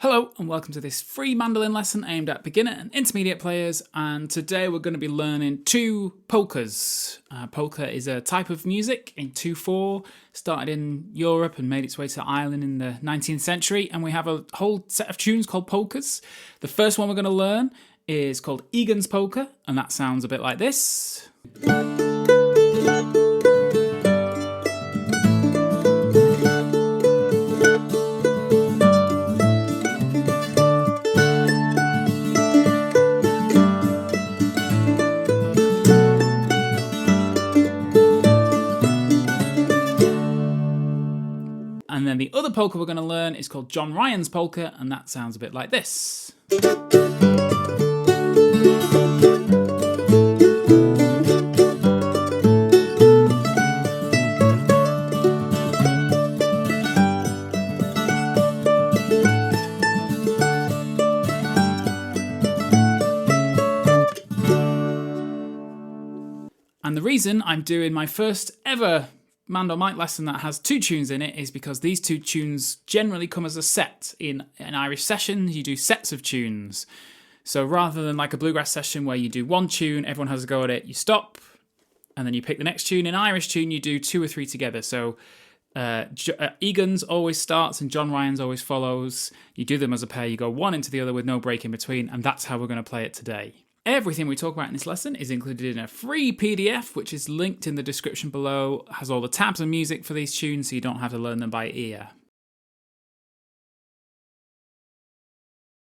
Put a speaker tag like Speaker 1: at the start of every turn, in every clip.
Speaker 1: Hello and welcome to this free mandolin lesson aimed at beginner and intermediate players, and today we're going to be learning two polkas. Polka is a type of music in 2/4, started in Europe and made its way to Ireland in the 19th century, and we have a whole set of tunes called polkas. The first one we're going to learn is called Egan's polka, and that sounds a bit like this. And then the other polka we're going to learn is called John Ryan's polka, and that sounds a bit like this. And the reason I'm doing my first ever Mando mic lesson that has two tunes in it is because these two tunes generally come as a set. In an Irish session, you do sets of tunes. So rather than like a bluegrass session where you do one tune, everyone has a go at it, you stop, and then you pick the next tune. In Irish tune, you do two or three together. So Egan's always starts and John Ryan's always follows. You do them as a pair, you go one into the other with no break in between, and that's how we're going to play it today. Everything we talk about in this lesson is included in a free PDF, which is linked in the description below. It has all the tabs and music for these tunes, so you don't have to learn them by ear.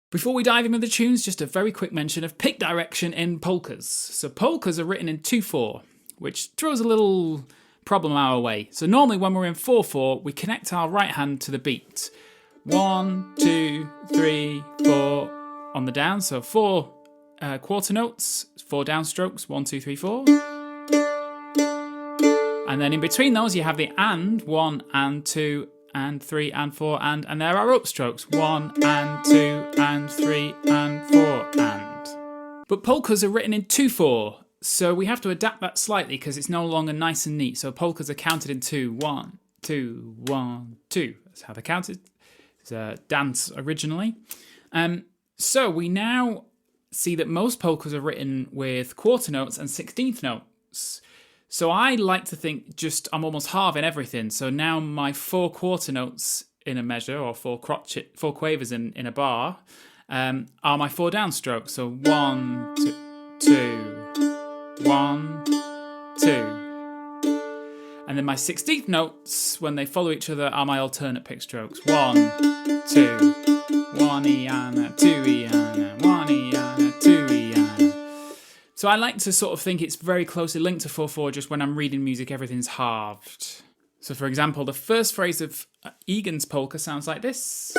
Speaker 1: Before we dive in with the tunes, just a very quick mention of pick direction in polkas. So polkas are written in 2/4, which throws a little problem our way. So normally when we're in 4/4, we connect our right hand to the beat. 1, 2, 3, 4 on the down, so 4 quarter notes, 4 downstrokes, 1, 2, 3, 4. And then in between those you have the and, 1 and 2 and 3 and 4 and there are upstrokes, 1 and 2 and 3 and 4 and. But polkas are written in 2/4, so we have to adapt that slightly because it's no longer nice and neat. So polkas are counted in 2, 1, 2, 1, 2. That's how they're counted. It's a dance originally. So we now see that most polkas are written with quarter notes and 16th notes. So I like to think I'm almost halving everything. So now my 4 quarter notes in a measure, or 4 quavers in a bar, are my 4 downstrokes. So 1, 2, 1, 2. And then my 16th notes, when they follow each other, are my alternate pick strokes. 1, 2, 1 Iana, 2 Iana, 1 Iana, 2 Iana. So I like to sort of think it's very closely linked to 4/4, just when I'm reading music, everything's halved. So for example, the first phrase of Egan's polka sounds like this.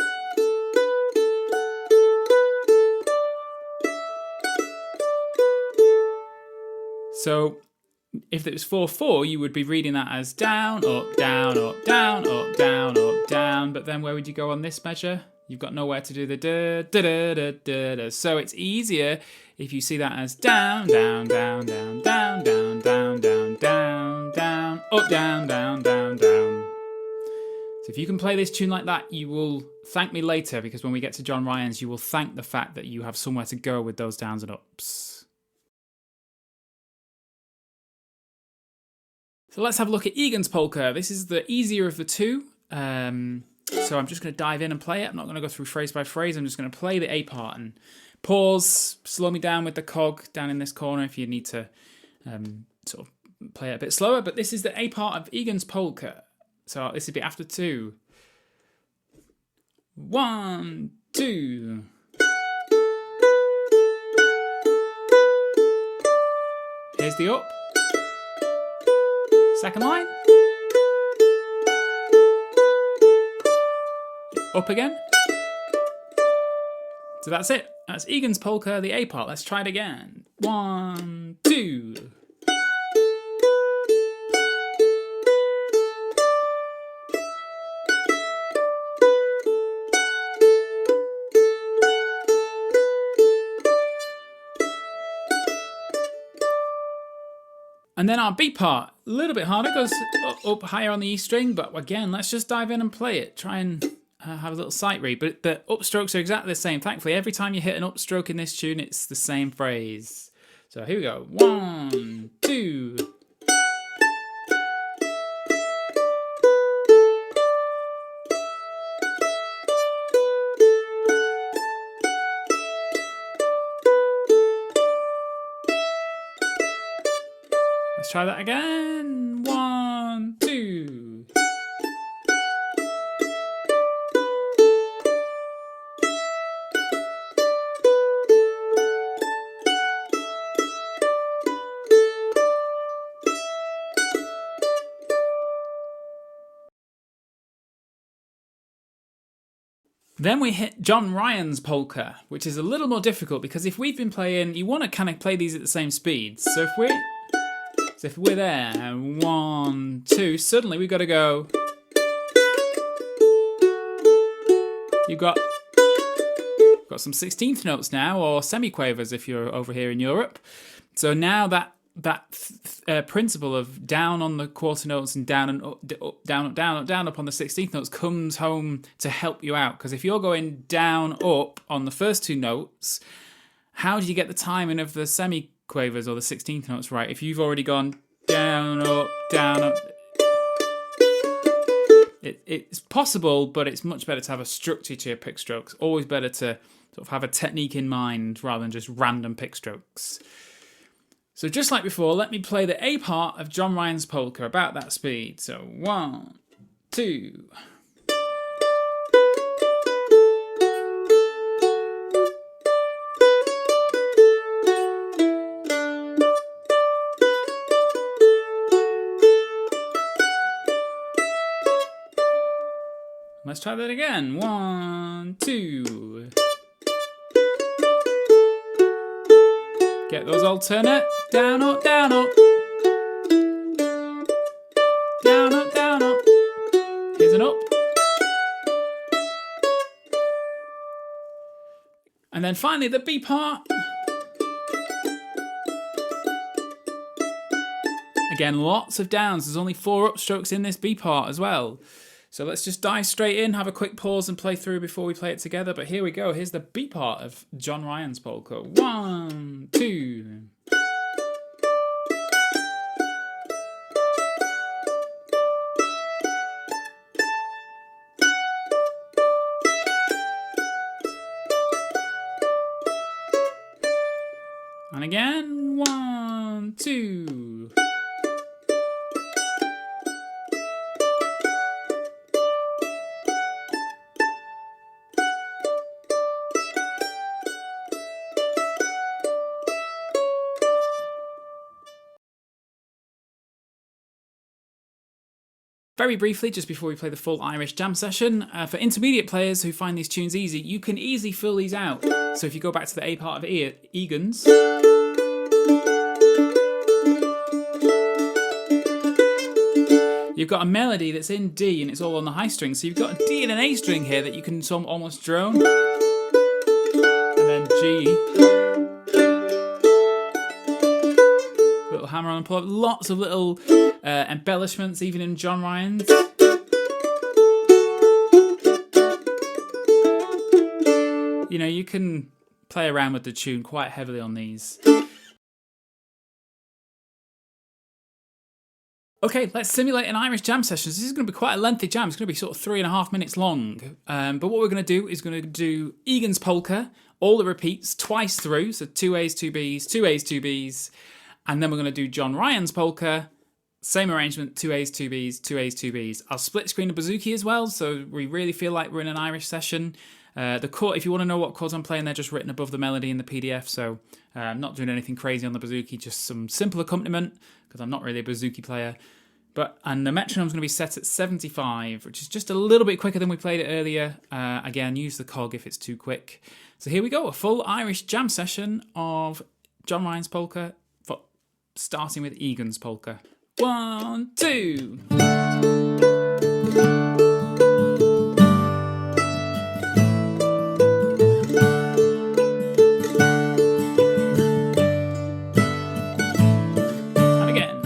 Speaker 1: So if it was 4/4, you would be reading that as down, up, down, up, down, up, down, up, down. But then where would you go on this measure? You've got nowhere to do the da, da, da, da, da, da. So it's easier if you see that as down, down, down, down, down, down, down, down, down, down, up, down, down, down, down. So if you can play this tune like that, you will thank me later, because when we get to John Ryan's, you will thank the fact that you have somewhere to go with those downs and ups. So let's have a look at Egan's polka. This is the easier of the two. So I'm just going to dive in and play it. I'm not going to go through phrase by phrase. I'm just going to play the A part and pause, slow me down with the cog down in this corner if you need to sort of play it a bit slower. But this is the A part of Egan's polka. So this would be after 2. 1, 2. Here's the up. Second line. Up again. So that's it. That's Egan's polka, the A part. Let's try it again. 1, 2. And then our B part, a little bit harder, goes up higher on the E string, but again, let's just dive in and play it. Try and have a little sight read, but the upstrokes are exactly the same. Thankfully, every time you hit an upstroke in this tune, it's the same phrase. So here we go. 1, 2. Let's try that again. 1, 2. Then we hit John Ryan's polka, which is a little more difficult because if we've been playing, you want to kind of play these at the same speed. So if we're there, 1, 2, suddenly we've got to go. You've got some 16th notes now, or semiquavers if you're over here in Europe. So now that principle of down on the quarter notes and down and up, down, up, down, up, down, up on the 16th notes comes home to help you out. Because if you're going down, up on the first 2 notes, how do you get the timing of the semiquavers or the 16th notes right if you've already gone down, up, down, up? It's possible, but it's much better to have a structure to your pick strokes. Always better to sort of have a technique in mind rather than just random pick strokes. So just like before, let me play the A part of John Ryan's polka about that speed. So 1, 2. Let's try that again. 1, 2. Get those alternate. Down, up, down, up. Down, up, down, up. Here's an up. And then finally the B part. Again, lots of downs. There's only 4 upstrokes in this B part as well. So let's just dive straight in, have a quick pause and play through before we play it together. But here we go. Here's the B part of John Ryan's polka. 1, 2. And again. 1, 2. Very briefly, just before we play the full Irish jam session, for intermediate players who find these tunes easy, you can easily fill these out. So if you go back to the A part of Egan's, you've got a melody that's in D and it's all on the high string. So you've got a D and an A string here that you can almost drone. And then G. Little hammer on and pull up. Lots of little embellishments, even in John Ryan's. You know, you can play around with the tune quite heavily on these. Okay, let's simulate an Irish jam session. This is going to be quite a lengthy jam. It's going to be sort of 3.5 minutes long. But what we're going to do is going to do Egan's polka, all the repeats, twice through. So 2 A's, 2 B's, 2 A's, 2 B's. And then we're going to do John Ryan's polka, same arrangement, 2 A's, 2 B's, 2 A's, 2 B's. I'll split screen the Bouzouki as well, so we really feel like we're in an Irish session. The chord, if you want to know what chords I'm playing, they're just written above the melody in the PDF, so I'm not doing anything crazy on the Bouzouki, just some simple accompaniment, because I'm not really a Bouzouki player. And the metronome's going to be set at 75, which is just a little bit quicker than we played it earlier. Again, use the cog if it's too quick. So here we go, a full Irish jam session of John Ryan's polka, starting with Egan's polka. 1, 2. And again.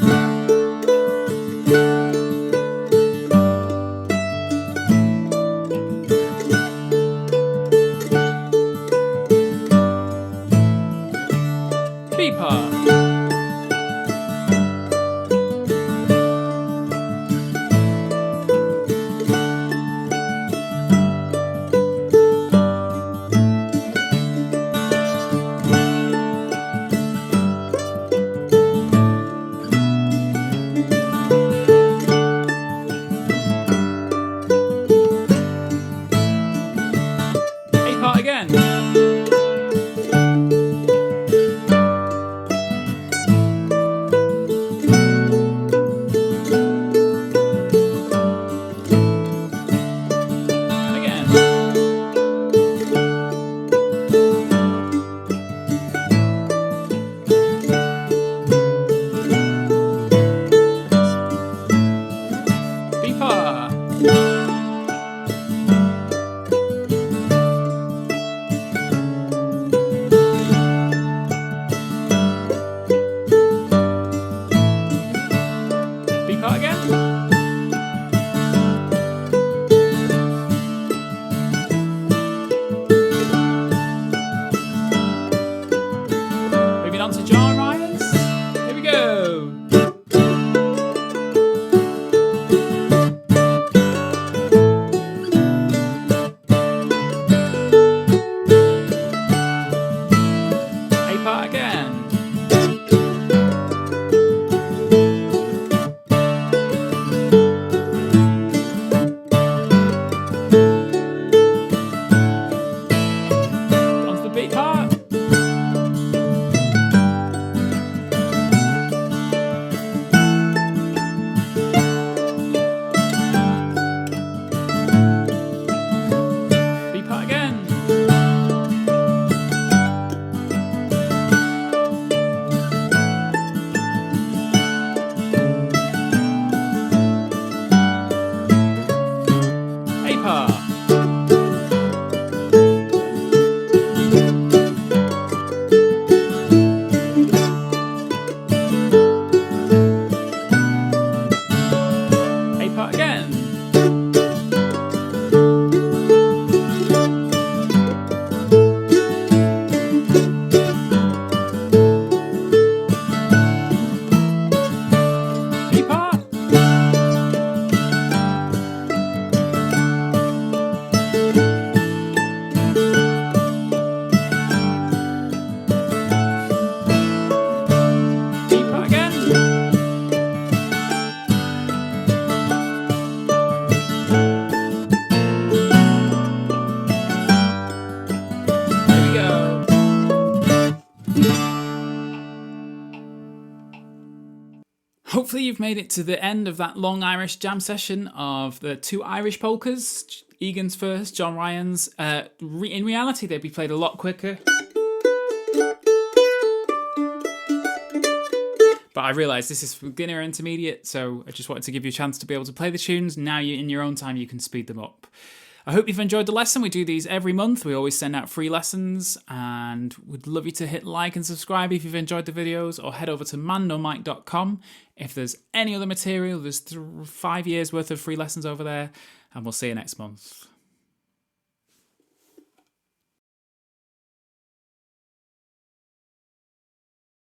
Speaker 1: Hopefully you've made it to the end of that long Irish jam session of the 2 Irish polkas. Egan's first, John Ryan's. In reality, they'd be played a lot quicker. But I realised this is for beginner intermediate, so I just wanted to give you a chance to be able to play the tunes. Now in your own time you can speed them up. I hope you've enjoyed the lesson. We do these every month. We always send out free lessons, and we'd love you to hit like and subscribe if you've enjoyed the videos, or head over to mandomike.com. If there's any other material, there's 5 years worth of free lessons over there, and we'll see you next month.